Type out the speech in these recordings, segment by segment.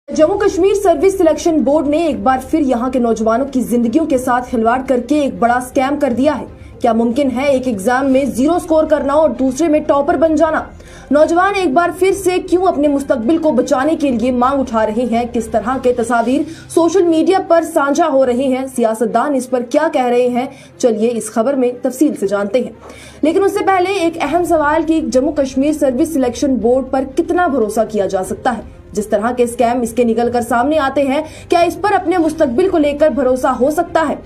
Jammu Kashmir service selection board ने एक बार फिर यहां के नौजवानों की जिंदगियों के साथ खिलवाड़ करके एक बड़ा स्कैम कर दिया है। क्या मुमकिन है एक एग्जाम में 0 स्कोर करना और दूसरे में टॉपर बन जाना? नौजवान एक बार फिर से क्यों अपने मुस्तकबिल को बचाने के लिए मांग उठा रहे हैं? किस तरह के तस्वीर सोशल मीडिया पर साझा हो रहे हैं? सियासतदान इस पर क्या कह रहे हैं? चलिए इस खबर में तफसील से जानते हैं। लेकिन उससे पहले एक अहम सवाल कि Jammu Kashmir service selection board पर कितना भरोसा किया जा सकता है? जिस तरह के स्कैम इसके निकलकर सामने आते हैं, क्या इस पर अपने मुस्तकबिल को लेकर भरोसा हो सकता है?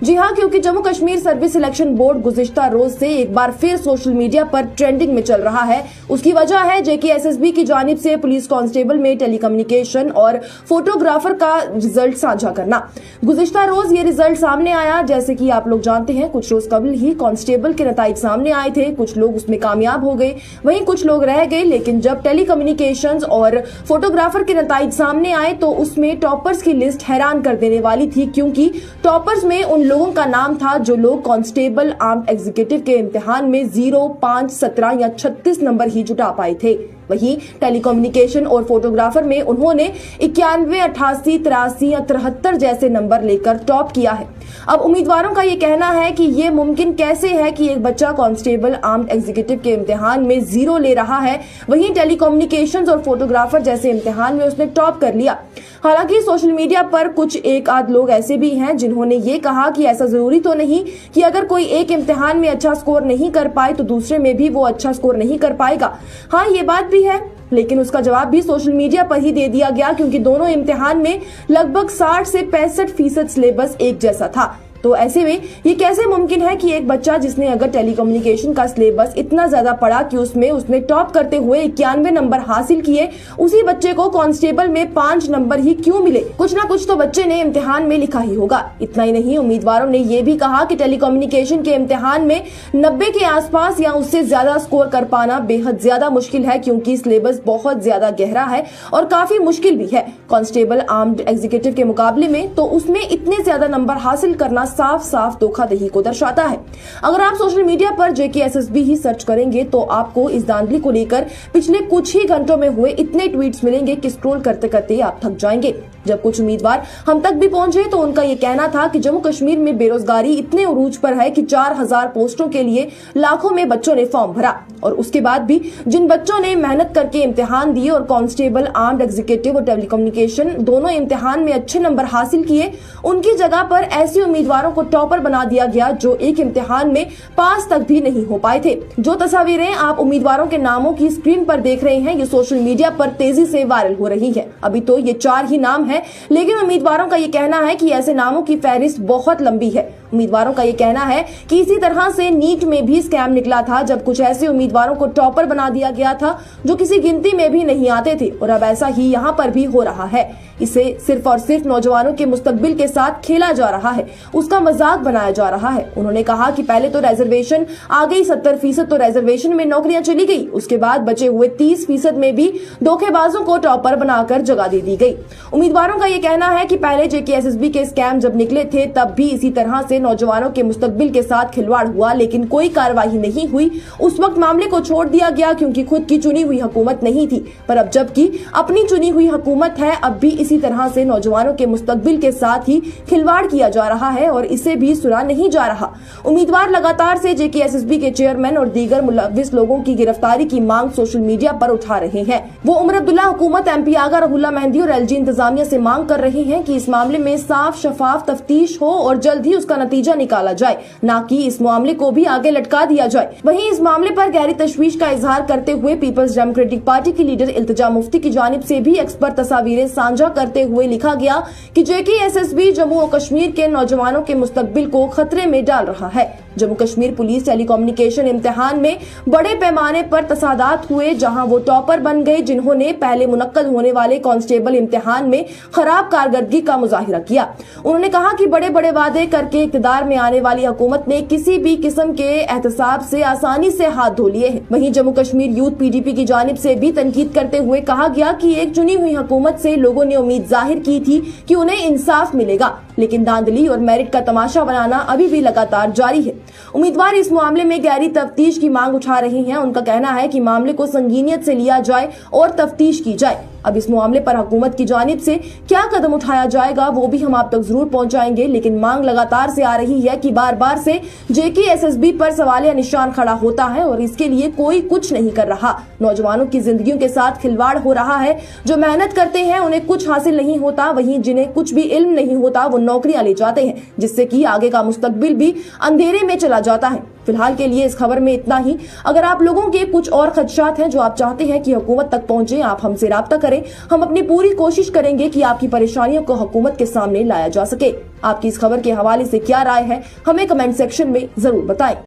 जी हाँ, क्योंकि Jammu Kashmir service selection board गुज़िश्ता रोज से एक बार फिर सोशल मीडिया पर ट्रेंडिंग में चल रहा है। उसकी वजह है JKSSB की जानिब से पुलिस कांस्टेबल में टेलीकम्युनिकेशन और फोटोग्राफर का रिजल्ट साझा करना। गुज़िश्ता रोज ये रिजल्ट सामने आया। जैसे कि आप लोग जानते हैं, कुछ रोज कबल ही कांस्टेबल के नताइज सामने आए थे। कुछ लोग उसमें कामयाब हो गए, वहीं कुछ लोग रह गए। लेकिन जब टेलीकम्युनिकेशन और फोटोग्राफर के नताइज सामने आए तो उसमें टॉपर्स की लिस्ट हैरान कर देने वाली थी, क्योंकि टॉपर्स में उन लोगों का नाम था जो लोग कांस्टेबल आर्म्ड एग्जीक्यूटिव के इम्तिहान में 0, 5, 17 या 36 नंबर ही जुटा पाए थे। वहीं टेलीकम्युनिकेशन और फोटोग्राफर में उन्होंने 91, 88, 83 या 73 जैसे नंबर लेकर टॉप किया है। अब उम्मीदवारों का ये कहना है कि ये मुमकिन कैसे है कि एक बच्चा कांस्टेबल आर्म्ड एग्जीक्यूटिव के इम्तिहान में 0 ले रहा है, वहीं टेलीकम्युनिकेशन और फोटोग्राफर जैसे इम्तिहान में उसने टॉप कर लिया। हालांकि सोशल मीडिया पर कुछ एक आध लोग ऐसे भी हैं जिन्होंने ये कहा कि ऐसा जरूरी तो नहीं कि अगर कोई एक इम्तिहान में अच्छा स्कोर नहीं कर पाए तो दूसरे में भी वो अच्छा स्कोर नहीं कर पाएगा। हाँ, ये बात भी है, लेकिन उसका जवाब भी सोशल मीडिया पर ही दे दिया गया, क्योंकि दोनों इम्तिहान में लगभग 60 से 65% सिलेबस एक जैसा था। तो ऐसे में ये कैसे मुमकिन है कि एक बच्चा जिसने अगर टेलीकम्युनिकेशन का सिलेबस इतना ज्यादा पढ़ा कि उसमें उसने टॉप करते हुए 91 नंबर हासिल किए, उसी बच्चे को कांस्टेबल में 5 नंबर ही क्यों मिले? कुछ ना कुछ तो बच्चे ने इम्तिहान में लिखा ही होगा। इतना ही नहीं, उम्मीदवारों ने ये भी कहा कि टेलीकम्युनिकेशन के इम्तिहान में 90 के आसपास या उससे ज्यादा स्कोर कर पाना बेहद ज्यादा मुश्किल है, क्योंकि सिलेबस बहुत ज्यादा गहरा है और काफी मुश्किल भी है। कांस्टेबल आर्म्ड एग्जीक्यूटिव के मुकाबले में तो उसमें इतने ज्यादा नंबर हासिल करना साफ साफ धोखाधड़ी को दर्शाता है। अगर आप सोशल मीडिया पर JKSSB ही सर्च करेंगे तो आपको इस धांधली को लेकर पिछले कुछ ही घंटों में हुए इतने ट्वीट्स मिलेंगे कि स्क्रॉल करते करते आप थक जाएंगे। जब कुछ उम्मीदवार हम तक भी पहुंचे तो उनका ये कहना था कि जम्मू कश्मीर में बेरोजगारी इतने उरूज पर है कि 4000 पोस्टों के लिए लाखों में बच्चों ने फॉर्म भरा, और उसके बाद भी जिन बच्चों ने मेहनत करके इम्तिहान दिए और कांस्टेबल आर्म्ड एग्जीक्यूटिव और टेलीकम्युनिकेशन दोनों इम्तिहान में अच्छे नंबर हासिल किए, उनकी जगह पर ऐसे उम्मीदवारों को टॉपर बना दिया गया जो एक इम्तिहान में पास तक भी नहीं हो पाए थे। जो तस्वीरें आप उम्मीदवारों के नामों की स्क्रीन पर देख रहे हैं, ये सोशल मीडिया पर तेजी से वायरल हो रही है। अभी तो ये 4 ही नाम है, लेकिन उम्मीदवारों का ये कहना है कि ऐसे नामों की फहरिस्त बहुत लंबी है। उम्मीदवारों का ये कहना है कि इसी तरह से नीट में भी स्कैम निकला था, जब कुछ ऐसे उम्मीदवारों को टॉपर बना दिया गया था जो किसी गिनती में भी नहीं आते थे, और अब ऐसा ही यहाँ पर भी हो रहा है। इसे सिर्फ और सिर्फ नौजवानों के मुस्तकबिल के साथ खेला जा रहा है, उसका मजाक बनाया जा रहा है। उन्होंने कहा कि पहले तो रिजर्वेशन आ गई, 70% तो रिजर्वेशन में नौकरियां चली गई, उसके बाद बचे हुए 30% में भी धोखेबाजों को टॉपर बनाकर जगह दे दी गई। उम्मीदवारों का ये कहना है कि पहले JKSSB के स्कैम जब निकले थे तब भी इसी तरह से नौजवानों के मुस्तकबिल के साथ खिलवाड़ हुआ, लेकिन कोई कार्रवाई नहीं हुई। उस वक्त मामले को छोड़ दिया गया क्योंकि खुद की चुनी हुई हुकूमत नहीं थी, पर अब जबकि अपनी चुनी हुई हुकूमत है, अब भी इसी तरह से नौजवानों के मुस्तकबिल के साथ ही खिलवाड़ किया जा रहा है और इसे भी सुना नहीं जा रहा। उम्मीदवार लगातार से JKSSB के चेयरमैन और दीगर मुलव्विस लोगों की गिरफ्तारी की मांग सोशल मीडिया पर उठा रहे हैं। वो उमर अब्दुल्ला हुकूमत, MP आगा रहुल्ला मेहंदी और LG इंतजामिया से मांग कर रहे हैं कि इस मामले में साफ शफाफ तफ्तीश हो और जल्द ही उसका नतीजा निकाला जाए, न कि इस मामले को भी आगे लटका दिया जाए। वहीं इस मामले पर गहरी तशवीश का इजहार करते हुए पीपल्स डेमोक्रेटिक पार्टी की लीडर इल्तिजा मुफ्ती की जानिब से भी एक्सपर्ट तस्वीरें साझा करते हुए लिखा गया कि JKSSB जम्मू और कश्मीर के नौजवानों के मुस्तकबिल को खतरे में डाल रहा है। जम्मू कश्मीर पुलिस टेलीकम्युनिकेशन इम्तिहान में बड़े पैमाने पर तसादात हुए, जहां वो टॉपर बन गए जिन्होंने पहले मुनक्कद होने वाले कांस्टेबल इम्तिहान में खराब कारकर्दगी का मुजाहिरा किया। उन्होंने कहा कि बड़े बड़े वादे करके इक़्तिदार में आने वाली हुकूमत ने किसी भी किस्म के एहतसाब से आसानी से हाथ धो लिए हैं। वहीं जम्मू कश्मीर यूथ PDP की जानिब से भी तनकीद करते हुए कहा गया कि एक चुनी हुई हुकूमत से लोगों ने उम्मीद जाहिर की थी कि उन्हें इंसाफ मिलेगा, लेकिन धांधली और मेरिट का तमाशा बनाना अभी भी लगातार जारी है। उम्मीदवार इस मामले में गहरी तफ्तीश की मांग उठा रहे हैं। उनका कहना है कि मामले को संगीनियत से लिया जाए और तफ्तीश की जाए। अब इस मामले पर हुकूमत की जानिब से क्या कदम उठाया जाएगा वो भी हम आप तक जरूर पहुंचाएंगे, लेकिन मांग लगातार से आ रही है कि बार बार से JKSSB पर सवालिया निशान खड़ा होता है और इसके लिए कोई कुछ नहीं कर रहा। नौजवानों की जिंदगियों के साथ खिलवाड़ हो रहा है। जो मेहनत करते हैं उन्हें कुछ हासिल नहीं होता, वहीं जिन्हें कुछ भी इल्म नहीं होता वो नौकरियां ले जाते हैं, जिससे कि आगे का मुस्तकबिल भी अंधेरे में चला जाता है। फिलहाल के लिए इस खबर में इतना ही। अगर आप लोगों के कुछ और खदशात हैं जो आप चाहते हैं कि हुकूमत तक पहुंचे, आप हमसे राब्ता करें। हम अपनी पूरी कोशिश करेंगे कि आपकी परेशानियों को हुकूमत के सामने लाया जा सके। आपकी इस खबर के हवाले से क्या राय है हमें कमेंट सेक्शन में जरूर बताएं।